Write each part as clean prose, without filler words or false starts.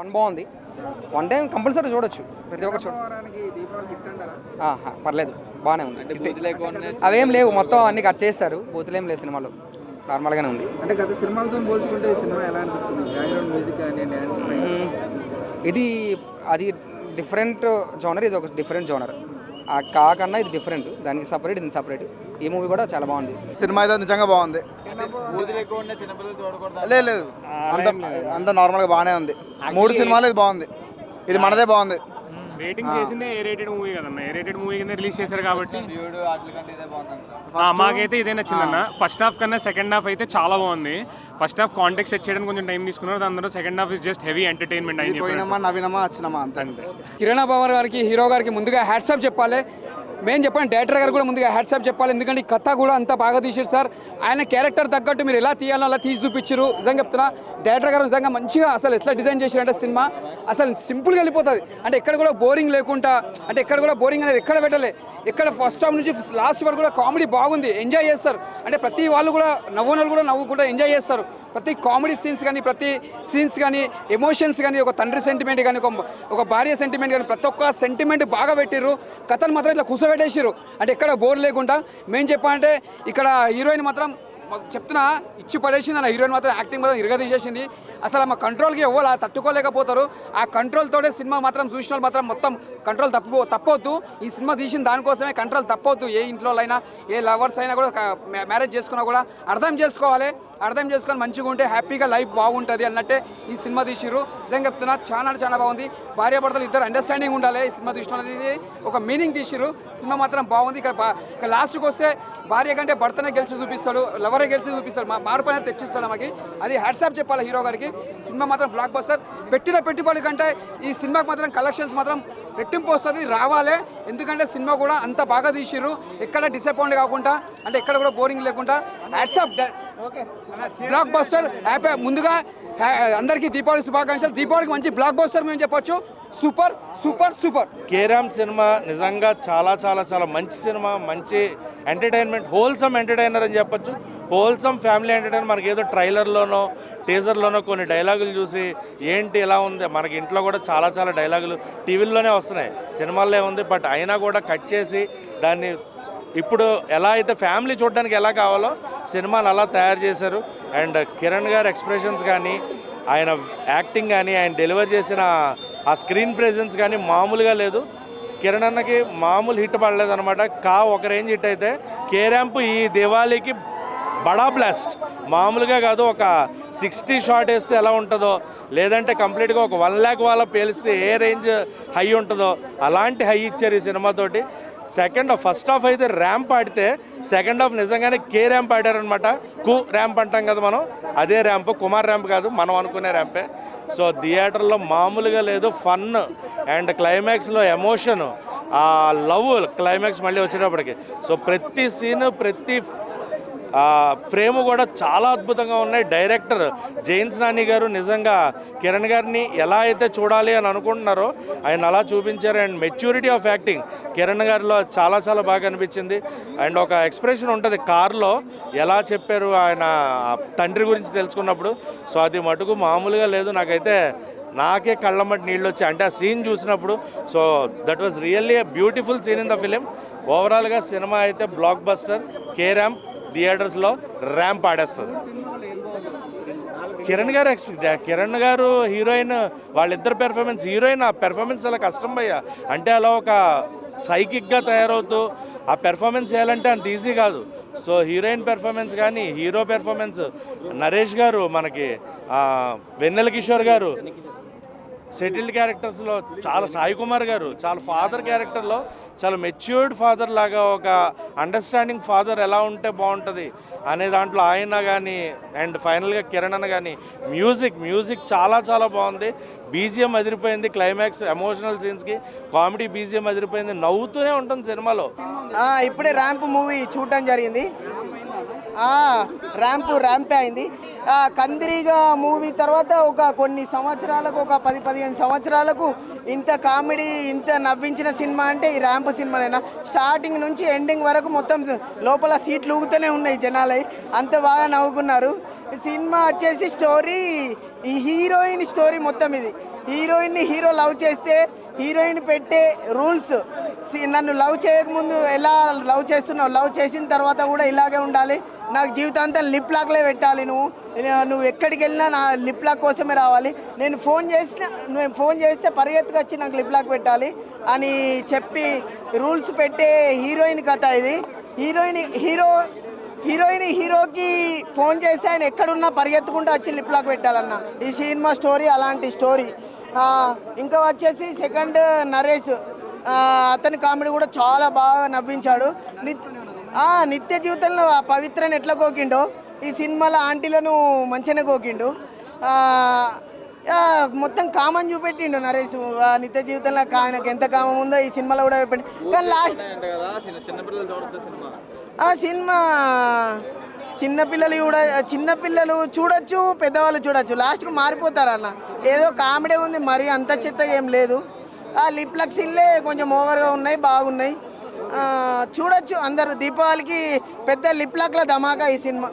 One బాగుంది. One time compulsory చూడొచ్చు, ప్రతి ఒక్కరు పర్లేదు, బాగానే ఉంది. అవేం లేవు, మొత్తం అన్ని కట్ చేస్తారు, బూతులేం లేవు సినిమాలో, నార్మల్గానే ఉంది. అంటే గత సినిమాలతో పోల్చుకుంటే ఈ సినిమా ఎలా అనిపించింది? బ్యాక్గ్రౌండ్ మ్యూజిక్ కానీ డ్యాన్స్ ఇది అది డిఫరెంట్ జోనర్, ఇది ఒక డిఫరెంట్ జోనర్. ఆ కాకన్నా ఇది డిఫరెంట్, దానికి సపరేట్, ఇది సపరేట్. ఈ మూవీ కూడా చాలా బాగుంది. సినిమా అయితే నిజంగా బాగుంది. లేదు అంత నార్మల్గా బాగానే ఉంది. 3 సినిమాలు ఇది బాగుంది, ఇది మనదే బాగుంది. రేటింగ్ చేసిందే ఏ రేటెడ్ మూవీ కదన్న, ఏ రేటెడ్ మూవీ కింద రిలీజ్ చేశారు కాబట్టి మాకైతే ఇదే నచ్చిందన్న. ఫస్ట్ హాఫ్ కన్నా సెకండ్ హాఫ్ అయితే చాలా బాగుంది. ఫస్ట్ హాఫ్ కాంటెక్స్ట్ సెట్ చేయడానికి కొంచెం టైం తీసుకున్నారు, దాని తర్వాత second half is just heavy entertainment అయింది. నవీనమా వచ్చినమా అంతే. కిరణ్ అబ్బవర్ గారికి, హీరో గారికి ముందుగా హ్యాట్సాప్ చెప్పాలి. మేము చెప్పండి, డైరెక్టర్ గారు కూడా ముందుగా హ్యాట్సాప్ చెప్పాలి. ఎందుకంటే ఈ కథ కూడా అంతా బాగా తీసారు సార్. ఆయన క్యారెక్టర్ తగ్గట్టు మీరు ఎలా తీయాలో అలా తీసి చూపించారు. నిజంగా చెప్తున్నా, డైరెక్టర్ గారు నిజంగా మంచిగా అసలు ఎట్లా డిజైన్ చేశారంటే సినిమా అసలు సింపుల్గా వెళ్ళిపోతుంది. అంటే ఎక్కడ కూడా బోరింగ్ లేకుండా, అంటే ఎక్కడ కూడా బోరింగ్ అనేది ఎక్కడ పెట్టలే. ఎక్కడ ఫస్ట్ హాఫ్ నుంచి లాస్ట్ వరకు కూడా కామెడీ బాగుంది, ఎంజాయ్ చేస్తారు. అంటే ప్రతి వాళ్ళు కూడా నవ్వునలు కూడా నవ్వుకుంటూ ఎంజాయ్ చేస్తారు. ప్రతి కామెడీ సీన్స్ కానీ, ప్రతి సీన్స్ కానీ, ఎమోషన్స్ కానీ, ఒక తండ్రి సెంటిమెంట్ కానీ, ఒక భార్య సెంటిమెంట్ కానీ, ప్రతి ఒక్క సెంటిమెంట్ బాగా పెట్టిర్రు. కథను మాత్రం ఇట్లా కూర్చోబెట్టేసారు, అంటే ఎక్కడ బోర్ లేకుండా. మేము చెప్పాలంటే ఇక్కడ హీరోయిన్ మాత్రం చెప్తున్నా ఇచ్చి పడేసింది అన్న. హీరోయిన్ మాత్రం యాక్టింగ్ మాత్రం ఇరగదీసేసింది. అసలు మా కంట్రోల్కి ఎవరు తట్టుకోలేకపోతారు. ఆ కంట్రోల్తోనే సినిమా మాత్రం చూసిన వాళ్ళు మాత్రం మొత్తం కంట్రోల్ తప్పవద్దు. ఈ సినిమా తీసిన దానికోసమే కంట్రోల్ తప్పవద్దు. ఏ ఇంట్లో అయినా, ఏ లవర్స్ అయినా కూడా మ్యారేజ్ చేసుకున్నా కూడా అర్థం చేసుకోవాలి. అర్థం చేసుకొని మంచిగా ఉంటే హ్యాపీగా లైఫ్ బాగుంటుంది అన్నట్టే ఈ సినిమా తీసిర్రు. నిజంగా చెప్తున్నా చాలా బాగుంది. భార్యాభర్తలు ఇద్దరు అండర్స్టాండింగ్ ఉండాలి. ఈ సినిమా తీసిన ఒక మీనింగ్ తీసిర్రు. సినిమా మాత్రం బాగుంది. ఇక్కడ లాస్ట్కి వస్తే భార్య కంటే భర్తనే గెలిచి చూపిస్తాడు, లవరే గెలిచి చూపిస్తాడు, మార్పు అనేది తెచ్చిస్తాడు మాకు. అది హ్యాట్సాప్ చెప్పాలి హీరో గారికి. సినిమా మాత్రం బ్లాక్ బస్టర్. పెట్టిన పెట్టుబడి కంటే ఈ సినిమాకి మాత్రం కలెక్షన్స్ మాత్రం రెట్టింపు వస్తుంది, రావాలి. ఎందుకంటే సినిమా కూడా అంత బాగా తీసిర్రు, ఎక్కడ డిసప్పాయింట్ కాకుండా, అంటే ఎక్కడ కూడా బోరింగ్ లేకుండా. Hats off block buster. ముందుగా అందరికీ దీపావళి శుభాకాంక్షలు. దీపావళికి మంచి బ్లాక్ బస్టర్ మేము చెప్పొచ్చు. Super super super. Carrom cinema నిజంగా చాలా చాలా చాలా మంచి సినిమా, మంచి ఎంటర్టైన్మెంట్, హోల్సమ్ ఎంటర్టైనర్ అని చెప్పొచ్చు. Wholesome family entertainer. మనకి ఏదో ట్రైలర్లోనో టీజర్లోనో కొన్ని డైలాగులు చూసి ఏంటి ఇలా ఉంది, మనకి ఇంట్లో కూడా చాలా చాలా డైలాగులు టీవీల్లోనే వస్తున్నాయి, సినిమాల్లో ఉంది. బట్ అయినా కూడా కట్ చేసి దాన్ని ఇప్పుడు ఎలా అయితే ఫ్యామిలీ చూడడానికి ఎలా కావాలో సినిమాని అలా తయారు చేశారు. అండ్ కిరణ్ గారి ఎక్స్ప్రెషన్స్ కానీ, ఆయన యాక్టింగ్ కానీ, ఆయన డెలివర్ చేసిన ఆ స్క్రీన్ ప్రెజెన్స్ కానీ మామూలుగా లేదు. కిరణ్ అన్నకి మామూలు హిట్ పడలేదన్నమాట. ఒక రేంజ్ హిట్ అయితే కేరాంప్ ఈ దివాళీకి బడా బ్లాస్ట్, మామూలుగా కాదు. ఒక 60 షాట్ వేస్తే ఎలా ఉంటుందో, లేదంటే కంప్లీట్గా ఒక 1 lakh వాళ్ళ పేలిస్తే ఏ రేంజ్ హై ఉంటుందో అలాంటి హై ఇచ్చారు ఈ సినిమాతోటి. ఫస్ట్ హాఫ్ అయితే ర్యాంప్ ఆడితే సెకండ్ హాఫ్ నిజంగానే కే ర్యాంప్ ఆడారనమాట. ర్యాంప్ అంటాం కదా మనం, అదే ర్యాంప్, కుమార్ ర్యాంప్ కాదు, మనం అనుకునే ర్యాంపే. సో థియేటర్లో మామూలుగా లేదు, ఫన్ అండ్ క్లైమాక్స్లో ఎమోషన్, ఆ లవ్ క్లైమాక్స్ మళ్ళీ వచ్చేటప్పటికి. సో ప్రతి సీన్, ప్రతి ఫ్రేమ్ కూడా చాలా అద్భుతంగా ఉన్నాయి. డైరెక్టర్ జైన్స్ నాని గారు నిజంగా కిరణ్ గారిని ఎలా అయితే చూడాలి అని అనుకుంటున్నారో ఆయన అలా చూపించారు. And maturity of acting Kiran గారిలో చాలా చాలా బాగా అనిపించింది. అండ్ ఒక ఎక్స్ప్రెషన్ ఉంటుంది కార్లో, ఎలా చెప్పారు ఆయన తండ్రి గురించి తెలుసుకున్నప్పుడు. సో అది మటుకు మామూలుగా లేదు. నాకే కళ్ళమ్మటి నీళ్ళు వచ్చాయి అంటే ఆ సీన్ చూసినప్పుడు. So that was really a beautiful scene in the film. ఓవరాల్గా సినిమా అయితే బ్లాక్ బస్టర్. కే ర్యాంప్ థియేటర్స్లో ర్యాంప్ ఆడేస్తుంది. కిరణ్ గారు హీరోయిన్, వాళ్ళిద్దరు పెర్ఫార్మెన్స్, హీరోయిన్ ఆ పెర్ఫార్మెన్స్ చాలా కష్టం భయ్య. అంటే అలా ఒక సైకిక్గా తయారవుతూ ఆ పెర్ఫార్మెన్స్ చేయాలంటే అంత ఈజీ కాదు. సో హీరోయిన్ పెర్ఫార్మెన్స్ కానీ, హీరో పెర్ఫార్మెన్స్, నరేష్ గారు, మనకి వెన్నెల కిషోర్ గారు సెటిల్డ్ క్యారెక్టర్స్లో చాలా, సాయి కుమార్ గారు చాలా ఫాదర్ క్యారెక్టర్లో చాలా మెచ్యూర్డ్ ఫాదర్ లాగా, ఒక అండర్స్టాండింగ్ ఫాదర్ ఎలా ఉంటే బాగుంటుంది అనే దాంట్లో ఆయన కానీ, అండ్ ఫైనల్గా కిరణ్ అన్న కానీ. మ్యూజిక్ చాలా చాలా బాగుంది. బీజిఎం అదిరిపోయింది. క్లైమాక్స్ ఎమోషనల్ సీన్స్కి కామెడీ బీజిఎం అదిరిపోయింది. నవ్వుతూనే ఉంటుంది సినిమాలో. ఇప్పుడే ర్యాంప్ మూవీ చూడటం జరిగింది. ర్యాంపే అయింది. కందిరీగా మూవీ తర్వాత కొన్ని సంవత్సరాలకు, ఒక 10-15 సంవత్సరాలకు ఇంత కామెడీ, ఇంత నవ్వించిన సినిమా అంటే ఈ ర్యాంప్ సినిమానైనా. స్టార్టింగ్ నుంచి ఎండింగ్ వరకు మొత్తం లోపల సీట్లు ఊగుతూనే ఉన్నాయి జనాలై, అంత బాగా నవ్వుకున్నారు. సినిమా వచ్చేసి స్టోరీ ఈ హీరోయిన్ స్టోరీ మొత్తం ఇది. హీరోయిన్ని హీరో లవ్ చేస్తే హీరోయిన్ పెట్టే రూల్స్, నన్ను లవ్ చేయకముందు ఎలా లవ్ చేస్తున్నావు, లవ్ చేసిన తర్వాత కూడా ఇలాగే ఉండాలి, నాకు జీవితాంతం లిప్ లాక్లే పెట్టాలి, నువ్వు ఎక్కడికి వెళ్ళినా నా లిప్ లాక్ కోసమే రావాలి, నేను ఫోన్ చేస్తే పరిగెత్తుకు వచ్చి నాకు లిప్ లాక్ పెట్టాలి అని చెప్పి రూల్స్ పెట్టే హీరోయిన్ కథ ఇది. హీరోకి ఫోన్ చేస్తే ఆయన ఎక్కడున్నా పరిగెత్తుకుంటూ వచ్చి లిప్ లాక్ పెట్టాలన్న ఈ సినిమా స్టోరీ. అలాంటి స్టోరీ. ఇంకా వచ్చేసి సెకండ్ నరేష్, అతని కామెడీ కూడా చాలా బాగా నవ్వించాడు. నిత్య జీవితంలో ఆ పవిత్రని ఎట్లా గోకిండో ఈ సినిమాలో ఆంటీలను మంచిగానే గోకిండు. మొత్తం కామన్ చూపెట్టిండు నరేష్. నిత్య జీవితంలో ఆయనకు ఎంత కామం ఉందో ఈ సినిమాలో కూడా చూపెట్టి. కానీ లాస్ట్ సినిమా చిన్నపిల్లలు చూడొచ్చు, పెద్దవాళ్ళు చూడొచ్చు, లాస్ట్కు మారిపోతారు అన్న. ఏదో కామెడీ ఉంది, మరి అంత చెత్తగా ఏం లేదు. లిప్ లాక్ సీన్లే కొంచెం ఓవర్గా ఉన్నాయి, బాగున్నాయి, చూడొచ్చు అందరు. దీపావళికి పెద్ద లిప్ లాక్ల ధమాకా ఈ సినిమా.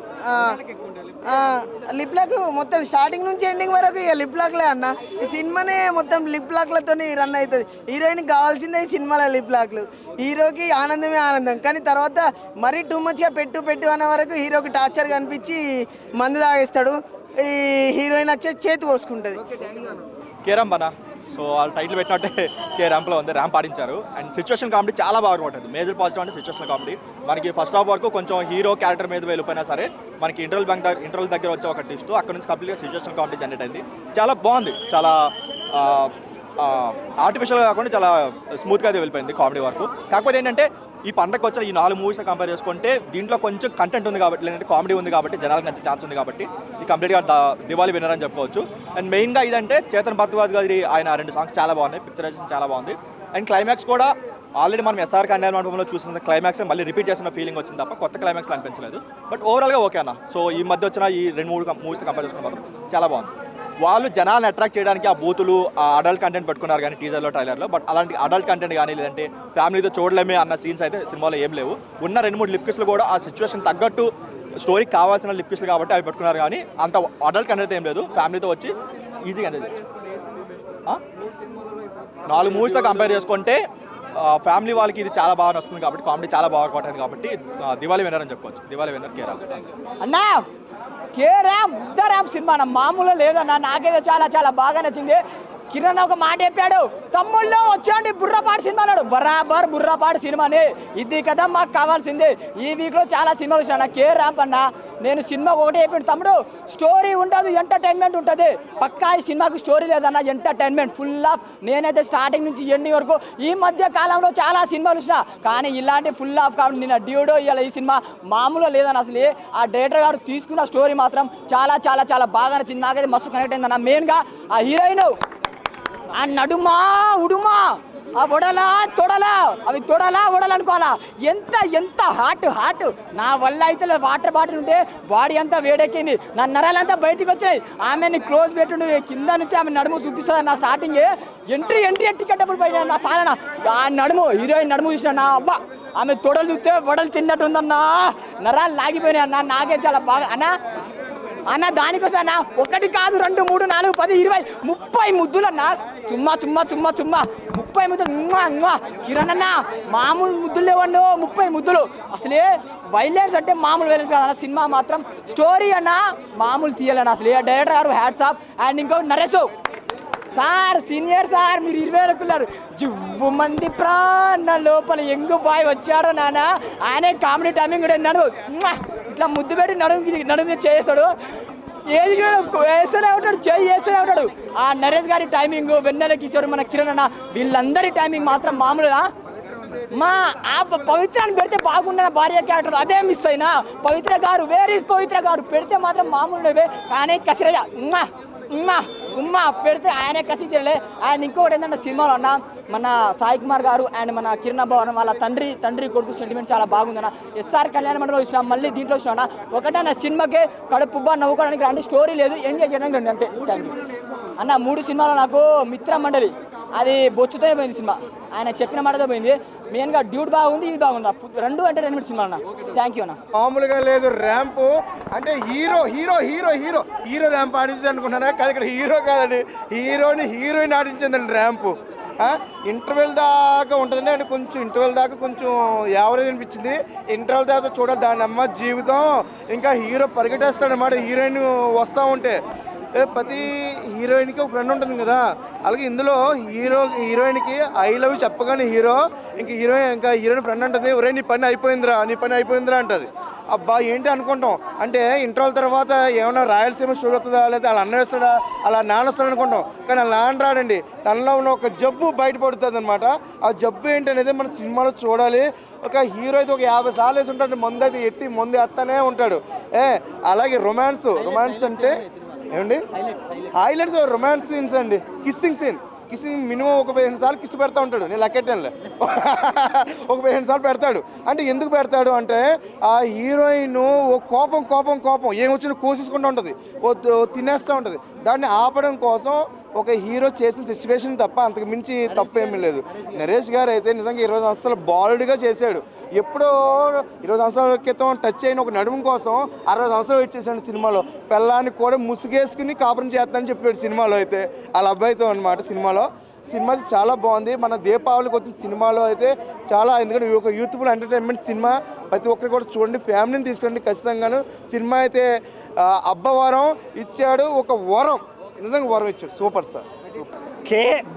లిప్ లాక్ మొత్తం స్టార్టింగ్ నుంచి ఎండింగ్ వరకు ఇక లిప్ లాక్లే అన్న. ఈ సినిమానే మొత్తం లిప్ లాక్లతో రన్ అవుతుంది. హీరోయిన్కి కావాల్సిందే ఈ సినిమాలో లిప్ లాక్లు. హీరోకి ఆనందమే ఆనందం, కానీ తర్వాత మరీ టూ మచ్గా పెట్టు అనే వరకు హీరోకి టార్చర్ కనిపించి మందు తాగేస్తాడు. ఈ హీరోయిన్ వచ్చేసి చేతి కోసుకుంటుంది. కేరం బనా సో వాళ్ళు టైటిల్ పెట్టినట్టే కే ర్యాంప్లో ఉంది, ర్యాంప్ ఆడించారు. అండ్ సిచ్యువేషన్ కామెడీ చాలా బాగా ఉంటుంది. మేజర్ పాజిటివ్ అంటే సిచ్యువేషన్ కామెడీ. మనకి ఫస్ట్ హాఫ్ వరకు కొంచెం హీరో క్యారెక్టర్ మీద వెళ్ళిపోయినా సరే మనకి ఇంటర్వల్ దగ్గర వచ్చే ఒక ట్విస్ట్, అక్కడ నుంచి కంప్లీట్గా సిచ్యువేషన్ కామెడీ జనరేట్ అయింది. చాలా బాగుంది, చాలా ఆర్టిఫిషియల్గా కాకుండా చాలా స్మూత్గా అయితే వెళ్ళిపోయింది కామెడీ వరకు. కాకపోతే ఏంటంటే ఈ పండగకి వచ్చిన ఈ 4 మూవీస్ కంపేర్ చేసుకుంటే దీంట్లో కొంచెం కంటెంట్ ఉంది కాబట్టి, లేదంటే కామెడీ ఉంది కాబట్టి, జనాలకు నచ్చే ఛాన్స్ ఉంది కాబట్టి ఈ కంప్లీట్గా దివాళీ విన్నర్ అని చెప్పుకోవచ్చు. అండ్ మెయిన్గా ఇదంటే చేతన్ భరద్వాజ్ గారి ఆయన 2 సాంగ్స్ చాలా బాగున్నాయి, పిక్చరైజేషన్ చాలా బాగుంది. అండ్ క్లైమాక్స్ కూడా ఆల్రెడీ మనం ఎస్ఆర్ కళ్యాణ మండపంలో చూసిన క్లైమాక్స్ మళ్ళీ రిపీట్ చేసిన ఫీలింగ్ వచ్చింది తప్ప కొత్త క్లైమాక్స్లో అనిపించలేదు. బట్ ఓవరాల్గా ఓకే అన్న. సో ఈ మధ్య వచ్చిన ఈ 2-3 మూవీస్ కంపేర్ చేసుకున్న మాత్రం చాలా బాగుంది. వాళ్ళు జనాలను అట్రాక్ట్ చేయడానికి ఆ బూతులు, ఆ అడల్ట్ కంటెంట్ పెట్టుకున్నారు కానీ టీజర్లో, ట్రైలర్లో. బట్ అలాంటి అడల్ట్ కంటెంట్ కానీ లేదంటే ఫ్యామిలీతో చూడలేమే అన్న సీన్స్ అయితే సినిమాలో ఏం లేవు. ఉన్న 2-3 లిప్ కిస్లు కూడా ఆ సిచ్యువేషన్ తగ్గట్టు స్టోరీకి కావాల్సిన లిప్ కిస్లు కాబట్టి అవి పెట్టుకున్నారు కానీ అంత అడల్ట్ కంటెంట్ ఏం లేదు. ఫ్యామిలీతో వచ్చి ఈజీగా ఎంజాయ్ చేయొచ్చు. 4 మూవీస్తో కంపేర్ చేసుకుంటే ఫ్యామిలీ వాళ్ళకి ఇది చాలా బాగా వస్తుంది కాబట్టి, కామెడీ చాలా బాగా కొట్టింది కాబట్టి దివాళీ విన్నర్ అని చెప్పుకోవచ్చు. దివాళీ విన్నర్ కేరా అన్నా. కేరామ్ ఉద్దరామ్ సినిమా మామూలు లేదన్నా, నాకైతే చాలా చాలా బాగా నచ్చింది. కిరణ్ ఒక మాట చెప్పాడు, తమ్ముళ్ళు వచ్చాండి బుర్రపాటు సినిమా అన్నాడు. బరాబర్ బుర్రపాటు సినిమాని, ఇది కదా మాకు కావాల్సింది. ఈ వీక్లో చాలా సినిమాలు వచ్చినా కే ర్యాంప్ అన్న. నేను సినిమా ఒకటే చెప్పాను తమ్ముడు, స్టోరీ ఉండదు, ఎంటర్టైన్మెంట్ ఉంటుంది. పక్కా ఈ సినిమాకి స్టోరీ లేదన్న, ఎంటర్టైన్మెంట్ ఫుల్ ఆఫ్. నేనైతే స్టార్టింగ్ నుంచి ఎండింగ్ వరకు ఈ మధ్య కాలంలో చాలా సినిమాలు వచ్చినా కానీ ఇలాంటి ఫుల్ ఆఫ్ కాబట్టి నిన్న డ్యూడో ఇవాళ ఈ సినిమా మామూలుగా లేదన్న. అసలు ఆ డైరెక్టర్ గారు తీసుకున్న స్టోరీ మాత్రం చాలా చాలా చాలా బాగా నచ్చింది. నాకైతే మస్తు కనెక్ట్ అయిందన్న. మెయిన్గా ఆ హీరోయిన్, ఆ నడుమా ఉడుమా, ఆ వడలా తొడలా, అవి తొడలా వడలనుకోవాలా, ఎంత ఎంత హాట్. నా వల్ల అయితే వాటర్ బాటిల్ ఉంటే బాడీ అంతా వేడెక్కింది, నా నరాలంతా బయటికి వచ్చాయి. ఆమెని క్లోజ్ పెట్టుండే కింద నుంచి ఆమె నడుము చూపిస్తుంది. నా స్టార్టింగ్ ఎంట్రీ టికెట్ డబ్బులు పైన నా సాలన ఆ నడుము, హీరోయిన్ నడుము చూసిన నా అవ్వ, ఆమె తొడలు చూస్తే వడలు తిన్నట్టు ఉందన్నా, నరాలు లాగిపోయినాయి అన్న. నాకే చాలా బాగా అన్న దానికోసం అన్న 1 కాదు 2 3 4 10 20 30 ముద్దులు అన్న. చుమ్మా 30 ముద్దులు. కిరణ్ అన్న మామూలు ముద్దులు లేవన్నో, 30 ముద్దులు. అసలే వైలెన్స్ అంటే మామూలు వైలెన్స్ కాదన్న. సినిమా మాత్రం స్టోరీ అన్న మామూలు తీయాలన్న. అసలు డైరెక్టర్ గారు హ్యాట్స్ ఆఫ్. అండ్ ఇంకో నరేష్ సార్, సీనియర్ సార్, మీరు 20 రకున్నారు. జివ్వు మంది ప్రాణ లోపల ఎంగు బాయ్ వచ్చాడు నాన్న. ఆయనే కామెడీ టైమింగ్ కూడా నడుము ఇట్లా ముద్దు పెట్టి నడుము చేస్తాడు. ఏది వేస్తూనే ఉంటాడు, చేస్తూనే ఉంటాడు. ఆ నరేష్ గారి టైమింగ్, వెన్నెల కిషోర్, మన కిరణ్ అన్న, వీళ్ళందరి టైమింగ్ మాత్రం మామూలుగా. మా ఆ పవిత్రాన్ని పెడితే బాగుండే భార్య క్యారెక్టర్ అదే మిస్ అయినా. పవిత్ర గారు, వేర్ ఈజ్ పవిత్ర గారు పెడితే మాత్రం మామూలు. కానీ కసిరయ్య ఉమ్మా పెడితే ఆయనే కసి తిరలే. అండ్ ఇంకొకటి ఏంటంటే సినిమాలో అన్న మన సాయి కుమార్ గారు అండ్ మన కిరణ్ భవన్ వాళ్ళ తండ్రి కొడుకు సెంటిమెంట్ చాలా బాగుందన్న. ఎస్ఆర్ కళ్యాణ మండపంలో వచ్చినా, మళ్ళీ దీంట్లో వచ్చినా ఒకటన్న సినిమాకే కడుపుబ్బా నవ్వుకోవడానికి రండి, స్టోరీ లేదు, ఎంజాయ్ చేయడానికి రండి, అంతే. థ్యాంక్ యూ అన్న. 3 సినిమాలో నాకు మిత్ర మండలి అది బొచ్చుతోనే పోయింది సినిమా. ఆయన చెప్పిన మాటతో పోయింది. మెయిన్గా డ్యూట్ బాగుంది, ఇది బాగుంది, రెండు ఎంటర్టైన్మెంట్ సినిమా అన్న. థ్యాంక్ యూ అన్న. మామూలుగా లేదు ర్యాంపు అంటే hero hero hero hero hero ramp ఆడించి అనుకుంటున్నారా? కానీ ఇక్కడ హీరో కాదండి, హీరోయిన్ ఆడించిందండి ర్యాంపు. ఇంటర్వెల్ దాకా ఉంటుందండి, అంటే కొంచెం ఇంటర్వెల్ దాకా కొంచెం యావరేజ్ అనిపించింది. ఇంటర్వెల్ తర్వాత చూడాలి దాని అమ్మ జీవితం. ఇంకా హీరో పరిగెట్టేస్తాడన్నమాట హీరోయిన్ వస్తూ ఉంటే. ప్రతి హీరోయిన్కి ఒక ఫ్రెండ్ ఉంటుంది కదా, అలాగే ఇందులో హీరోయిన్కి ఐ లవ్ చెప్పగానే హీరోయిన్ ఫ్రెండ్ ఉంటుంది, ఒరే నీ పని అయిపోయిందిరా అంటుంది. అబ్బా ఏంటి అనుకుంటాం, అంటే ఇంటర్వల్ తర్వాత ఏమైనా రాయలసీమ స్టోరీ వస్తుందా, లేదా అలా అన్న వస్తాడా, అలా నాన్న వస్తాడు అనుకుంటాం. కానీ అలా నాన్న రాడండి, తనలో ఉన్న ఒక జబ్బు బయటపడుతుంది అనమాట. ఆ జబ్బు ఏంటనేది మన సినిమాలో చూడాలి. ఒక హీరో అయితే ఒక 50 సార్లు వేసి ఉంటాడు, మందు అయితే మందు ఎత్తనే ఉంటాడు. అలాగే రొమాన్స్ అంటే ఏమండి హైలైట్స్ రొమాన్స్ సీన్స్ అండి. కిస్సింగ్ మినిమం ఒక 15 సార్లు కిస్ పెడతా ఉంటాడు. నేను లెక్కెట్టానులే, ఒక 15 సార్లు పెడతాడు. అంటే ఎందుకు పెడతాడు అంటే ఆ హీరోయిన్ కోపం ఏమొచ్చినా కోసేసుకుంటూ ఉంటుంది, తినేస్తూ ఉంటుంది. దాన్ని ఆపడం కోసం ఒక హీరో చేసిన సిచ్యువేషన్ తప్ప అంతకు మించి తప్పేమీ లేదు. నరేష్ గారు అయితే నిజంగా 20 సంవత్సరాలు బాలుడిగా చేశాడు. ఎప్పుడో 20 సంవత్సరాల క్రితం టచ్ అయిన ఒక నడుము కోసం 60 సంవత్సరాలు వెయిట్ చేశాడు సినిమాలో. పెళ్ళాన్ని కూడా ముసుగేసుకుని కాపురం చేస్తానని చెప్పాడు సినిమాలో అయితే, వాళ్ళ అబ్బాయితో అనమాట. సినిమా చాలా బాగుంది. మన దీపావళికి వచ్చిన సినిమాలో అయితే చాలా, ఎందుకంటే ఒక యూత్ఫుల్ ఎంటర్టైన్మెంట్ సినిమా. ప్రతి ఒక్కరు కూడా చూడండి, ఫ్యామిలీని తీసుకురండి ఖచ్చితంగాను. సినిమా అయితే అబ్బవరం ఇచ్చాడు, ఒక వరం, నిజంగా వరం ఇచ్చాడు. Super sir.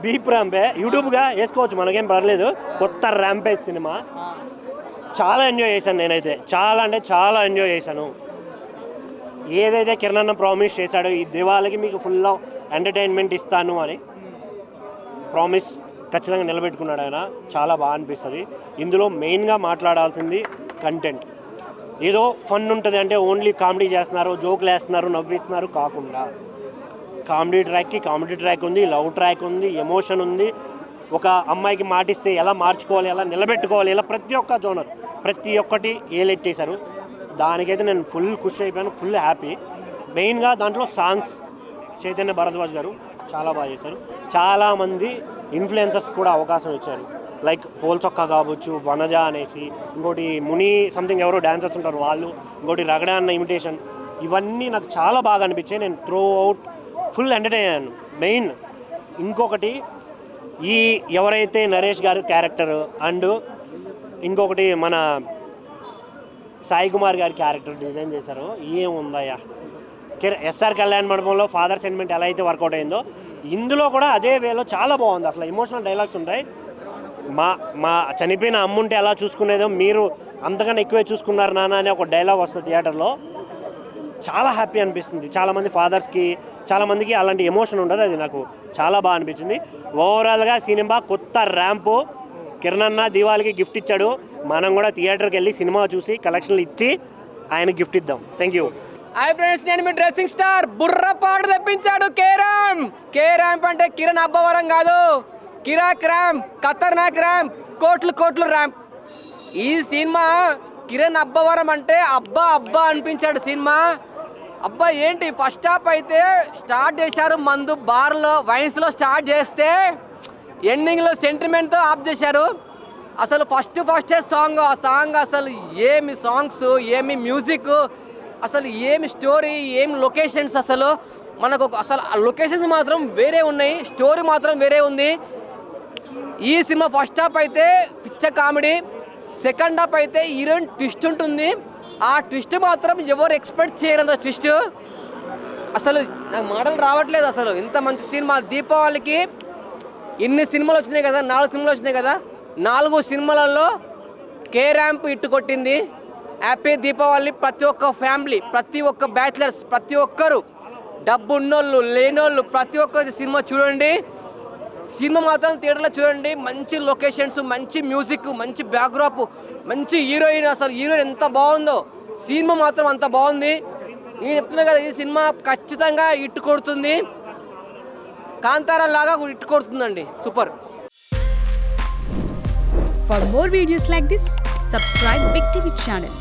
బీప్ ర్యాంపే యూట్యూబ్గా వేసుకోవచ్చు, మనకేం పర్లేదు. కొత్త ర్యాంపేజ్ సినిమా చాలా ఎంజాయ్ చేశాను నేనైతే, చాలా ఎంజాయ్ చేశాను. ఏదైతే కిరణ్ అన్న ప్రామిస్ చేశాడో ఈ దివాళికి మీకు ఫుల్ ఎంటర్టైన్మెంట్ ఇస్తాను అని ప్రామిస్ ఖచ్చితంగా నిలబెట్టుకున్నాడు ఆయన. చాలా బాగా అనిపిస్తుంది. ఇందులో మెయిన్గా మాట్లాడాల్సింది కంటెంట్. ఏదో ఫన్ ఉంటుంది అంటే ఓన్లీ కామెడీ చేస్తున్నారు, జోకులు వేస్తున్నారు, నవ్విస్తున్నారు కాకుండా కామెడీ ట్రాక్ ఉంది, లవ్ ట్రాక్ ఉంది, ఎమోషన్ ఉంది. ఒక అమ్మాయికి మాటిస్తే ఎలా మార్చుకోవాలి, ఎలా నిలబెట్టుకోవాలి, ఇలా ప్రతి ఒక్క జోనర్ ప్రతి ఒక్కటి ఏలెట్టేశారు. దానికైతే నేను ఫుల్ ఖుషి అయిపోయాను, ఫుల్ హ్యాపీ. మెయిన్గా దాంట్లో సాంగ్స్ చైతన్య భరద్వాజ్ గారు చాలా బాగా చేశారు. చాలామంది ఇన్ఫ్లుయెన్సర్స్ కూడా అవకాశం ఇచ్చారు, లైక్ పోల్ చొక్కా కావచ్చు, వనజ అనేసి, ఇంకోటి ముని సంథింగ్ ఎవరో డాన్సర్స్ ఉంటారు వాళ్ళు, ఇంకోటి రగడ అన్న ఇమిటేషన్, ఇవన్నీ నాకు చాలా బాగా అనిపించాయి. నేను త్రూ అవుట్ ఫుల్ ఎంటర్టైన్ అయ్యాను. మెయిన్ ఇంకొకటి ఎవరైతే నరేష్ గారు క్యారెక్టర్ అండ్ ఇంకొకటి మన సాయి కుమార్ గారి క్యారెక్టర్ డిజైన్ చేశారో ఏముందయ్యా. ఎస్ఆర్ కళ్యాణ్ మండపంలో ఫాదర్ సెంటిమెంట్ ఎలా అయితే వర్కౌట్ అయిందో ఇందులో కూడా అదే వేలో చాలా బాగుంది. అసలు ఎమోషనల్ డైలాగ్స్ ఉంటాయి. మా చనిపోయిన అమ్ముంటే ఎలా చూసుకునేదో మీరు అంతకన్నా ఎక్కువే చూసుకున్నారు నాన్న అనే ఒక డైలాగ్ వస్తుంది థియేటర్లో. చాలా హ్యాపీ అనిపిస్తుంది. చాలామంది ఫాదర్స్కి చాలామందికి అలాంటి ఎమోషన్ ఉండదు, అది నాకు చాలా బాగా అనిపించింది. ఓవరాల్గా సినిమా కొత్త ర్యాంపు. కిరణ్ అన్న దీవాళికి గిఫ్ట్ ఇచ్చాడు, మనం కూడా థియేటర్కి వెళ్ళి సినిమా చూసి కలెక్షన్లు ఇచ్చి ఆయన గిఫ్ట్ ఇద్దాం. Thank you. హాయ్ ఫ్రెండ్స్, నేను మీ డ్రెస్సింగ్ స్టార్ బుర్రపాడు తెప్పించాడు కే ర్యాంప్ అంటే కిరణ్ అబ్బవరం కాదు, కిరాక్ ర్యాంప్, ఖతర్నాక్ ర్యాంప్, కోట్లు ర్యాంప్. ఈ సినిమా కిరణ్ అబ్బవరం అంటే అబ్బా అనిపించాడు సినిమా. అబ్బా ఏంటి ఫస్ట్ హాఫ్ అయితే స్టార్ట్ చేశారు మందు బార్లో వైన్స్లో స్టార్ట్ చేస్తే ఎండింగ్లో సెంటిమెంట్తో ఆఫ్ చేశారు. అసలు ఫస్టే సాంగ్, ఆ సాంగ్ అసలు ఏమి సాంగ్స్, ఏమి మ్యూజిక్, అసలు ఏమి స్టోరీ, ఏమి లొకేషన్స్, అసలు మనకు అసలు లొకేషన్స్ మాత్రం వేరే ఉన్నాయి, స్టోరీ మాత్రం వేరే ఉంది. ఈ సినిమా ఫస్ట్ హాఫ్ అయితే పిచ్చ కామెడీ, సెకండ్ హాఫ్ అయితే హీరోయిన్ ట్విస్ట్ ఉంటుంది. ఆ ట్విస్ట్ మాత్రం ఎవరు ఎక్స్పెక్ట్ చేయరంత ట్విస్ట్. అసలు నాకు మాటలు రావట్లేదు. అసలు ఇంత మంచి సినిమా దీపావళికి ఇన్ని సినిమాలు వచ్చినాయి కదా, 4 సినిమాలు వచ్చినాయి కదా, 4 సినిమాలలో కే ర్యాంప్ ఇట్టు కొట్టింది. హ్యాపీ దీపావళి ప్రతి ఒక్క ఫ్యామిలీ, ప్రతి ఒక్క బ్యాచిలర్స్, ప్రతి ఒక్కరు డబ్బు ఉన్నోళ్ళు లేనోళ్ళు ప్రతి ఒక్క సినిమా చూడండి. సినిమా మాత్రం థియేటర్లో చూడండి. మంచి లొకేషన్స్, మంచి మ్యూజిక్, మంచి బ్యాక్డ్రాప్, మంచి హీరోయిన్. అసలు హీరోయిన్ ఎంత బాగుందో, సినిమా మాత్రం అంత బాగుంది. నేను చెప్తున్నా కదా, ఈ సినిమా ఖచ్చితంగా ఇట్టు కొడుతుంది, కాంతారా లాగా ఇట్టు కొడుతుందండి. Super. For more videos like this, subscribe Big TV channel.